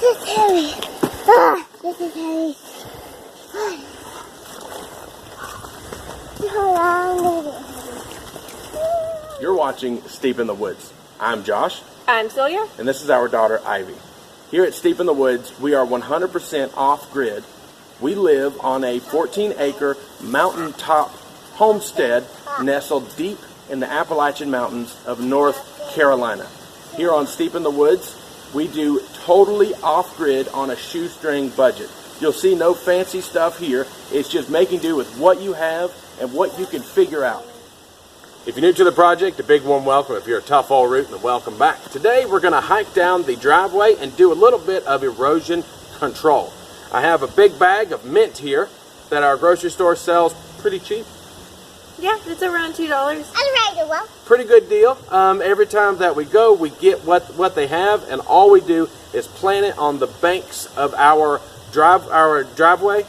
is heavy. Ah, this is heavy. Hold on, I'm gonna get heavy. You're watching Steep in the Woods. I'm Josh. I'm Celia. And this is our daughter, Ivy. Here at Steep in the Woods, we are 100% off-grid. We live on a 14-acre mountaintop homestead nestled deep in the Appalachian Mountains of North Carolina. Here on Steep in the Woods, we do totally off-grid on a shoestring budget. You'll see no fancy stuff here. It's just making do with what you have and what you can figure out. If you're new to the project, a big warm welcome. If you're a tough old root, then welcome back. Today we're going to hike down the driveway and do a little bit of erosion control. I have a big bag of mint here that our grocery store sells pretty cheap. Yeah, it's around $2. Pretty good deal. Every time that we go, we get what they have, and all we do is plant it on the banks of our driveway.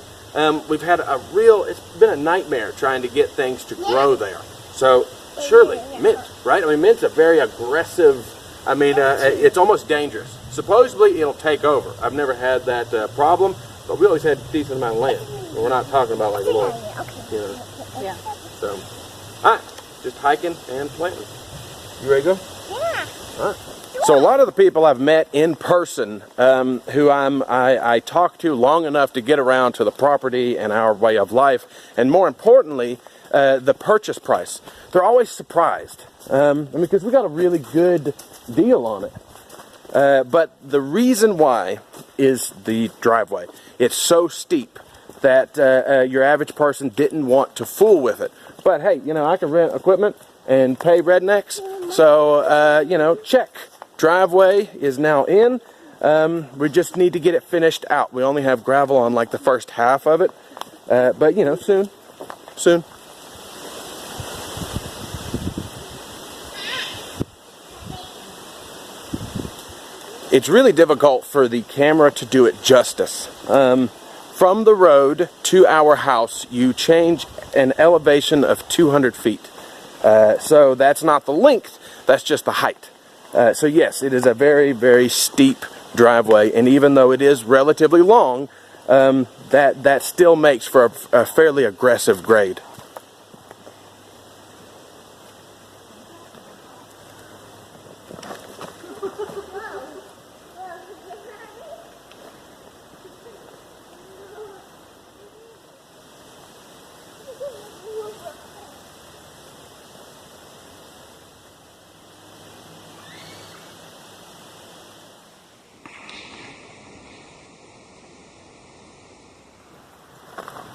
We've had it's been a nightmare trying to get things to grow there. So surely mint, right? I mean, mint's a very aggressive, it's almost dangerous. Supposedly it'll take over. I've never had that problem, but we always had a decent amount of land. We're not talking about like a little, Yeah. So, all right, just hiking and planting. You ready to go? Yeah. All right. So a lot of the people I've met in person, who I talked to long enough to get around to the property and our way of life, and more importantly, the purchase price. They're always surprised, because we got a really good deal on it. But the reason why is the driveway. It's so steep that your average person didn't want to fool with it. But hey, I can rent equipment and pay rednecks. So, check. Driveway is now in. We just need to get it finished out. We only have gravel on like the first half of it. But, soon. It's really difficult for the camera to do it justice. From the road to our house, you change an elevation of 200 feet. So that's not the length, that's just the height. So yes, it is a very, very steep driveway, and even though it is relatively long, that still makes for a fairly aggressive grade.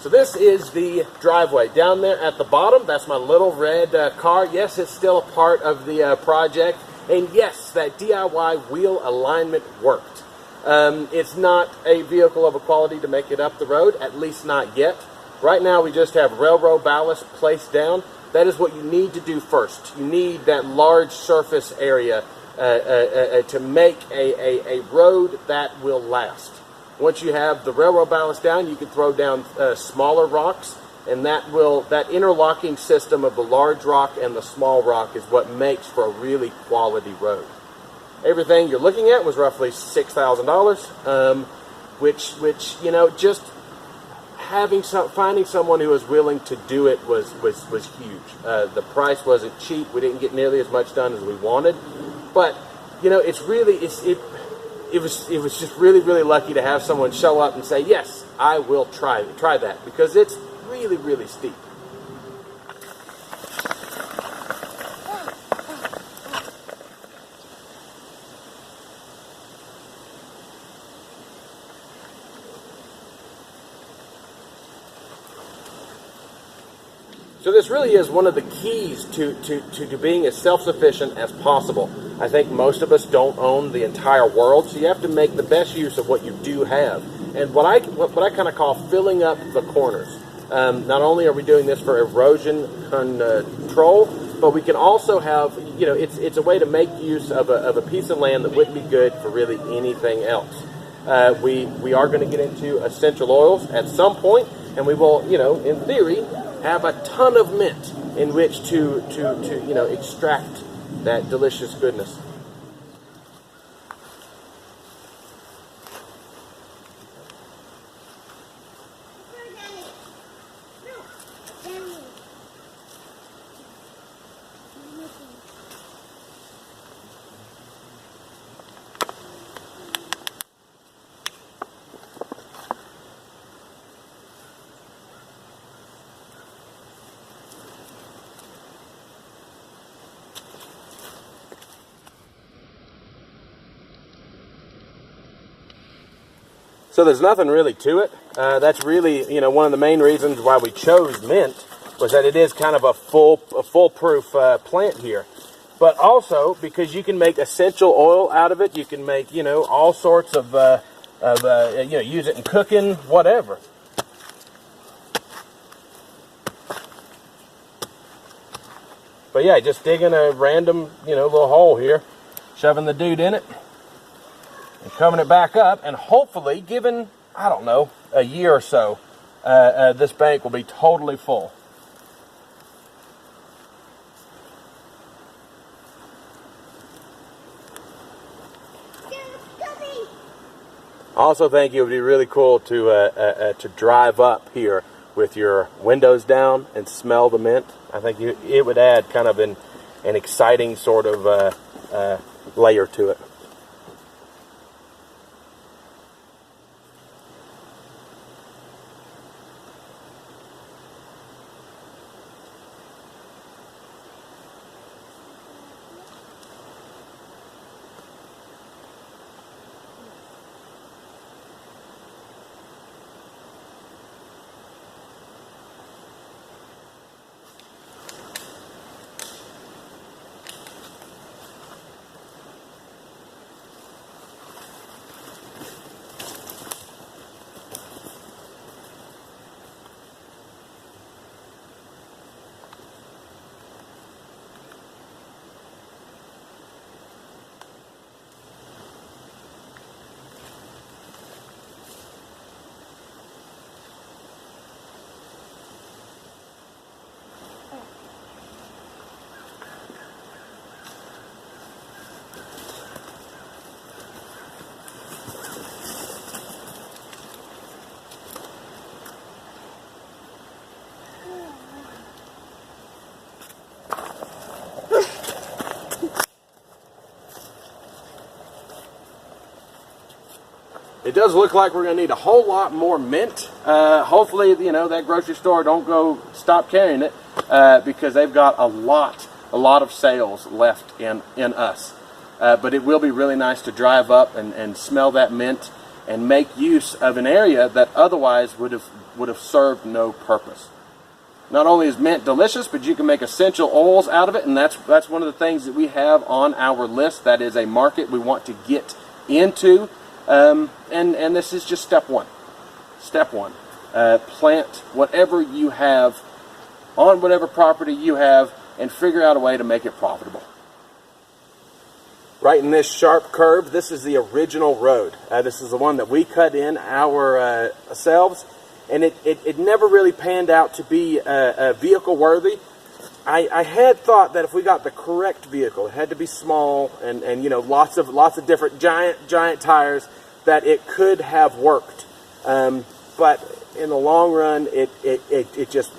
So this is the driveway. Down there at the bottom, that's my little red car. Yes, it's still a part of the project. And yes, that DIY wheel alignment worked. It's not a vehicle of a quality to make it up the road, at least not yet. Right now we just have railroad ballast placed down. That is what you need to do first. You need that large surface area to make a road that will last. Once you have the railroad ballast down, you can throw down smaller rocks, and that interlocking system of the large rock and the small rock is what makes for a really quality road. Everything you're looking at was roughly $6,000, which just finding someone who was willing to do it was huge. The price wasn't cheap. We didn't get nearly as much done as we wanted, but it was just really, really lucky to have someone show up and say, yes, I will try that, because it's really, really steep. So this really is one of the keys to being as self-sufficient as possible. I think most of us don't own the entire world, so you have to make the best use of what you do have. And what I kind of call filling up the corners. Not only are we doing this for erosion control, but we can also have, it's a way to make use of a piece of land that wouldn't be good for really anything else. We are going to get into essential oils at some point, and we will, in theory, have a ton of mint in which to extract that delicious goodness. So there's nothing really to it. That's really, you know, one of the main reasons why we chose mint was that it is kind of a foolproof plant here. But also because you can make essential oil out of it. You can make, you know, all sorts of, you know, use it in cooking, whatever. But yeah, just digging a random, you know, little hole here, shoving the dude in it, and coming it back up, and hopefully, given, I don't know, a year or so, this bank will be totally full. I also think it would be really cool to drive up here with your windows down and smell the mint. I think it would add kind of an exciting sort of layer to it. It does look like we're going to need a whole lot more mint. Hopefully, you know, that grocery store don't stop carrying it because they've got a lot of sales left in us. But it will be really nice to drive up and smell that mint and make use of an area that otherwise would have served no purpose. Not only is mint delicious, but you can make essential oils out of it, and that's one of the things that we have on our list. That is a market we want to get into. And this is just step one. Step one. Plant whatever you have on whatever property you have and figure out a way to make it profitable. Right in this sharp curve, this is the original road. This is the one that we cut in ourselves, and it never really panned out to be vehicle worthy. I had thought that if we got the correct vehicle, it had to be small and you know, lots of different giant tires, that it could have worked. But in the long run, it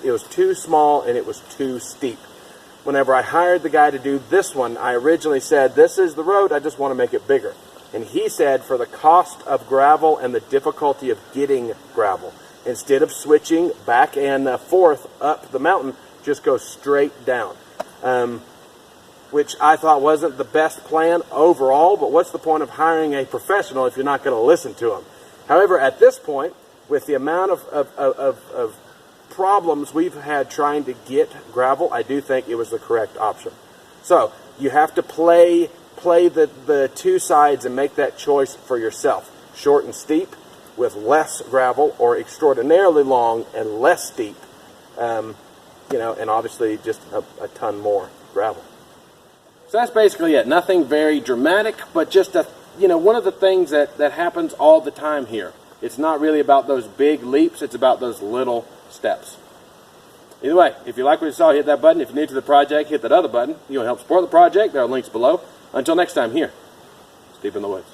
was too small and it was too steep. Whenever I hired the guy to do this one, I originally said, this is the road, I just want to make it bigger. And he said, for the cost of gravel and the difficulty of getting gravel, instead of switching back and forth up the mountain, just go straight down. Which I thought wasn't the best plan overall, but what's the point of hiring a professional if you're not going to listen to him? However, at this point, with the amount of problems we've had trying to get gravel, I do think it was the correct option. So you have to play the two sides and make that choice for yourself. Short and steep with less gravel, or extraordinarily long and less steep, you know, and obviously just a ton more gravel. So that's basically it. Nothing very dramatic, but just one of the things that happens all the time here. It's not really about those big leaps, it's about those little steps. Either way, if you like what you saw, hit that button. If you're new to the project, hit that other button. You'll help support the project. There are links below. Until next time, here, Deep in the Woods.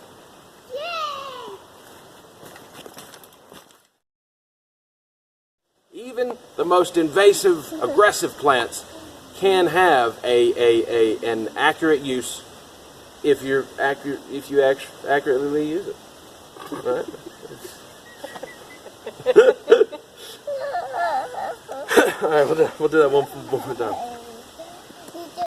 Even the most invasive, aggressive plants can have an accurate use if you accurately use it. Right? All right, we'll do that one more time.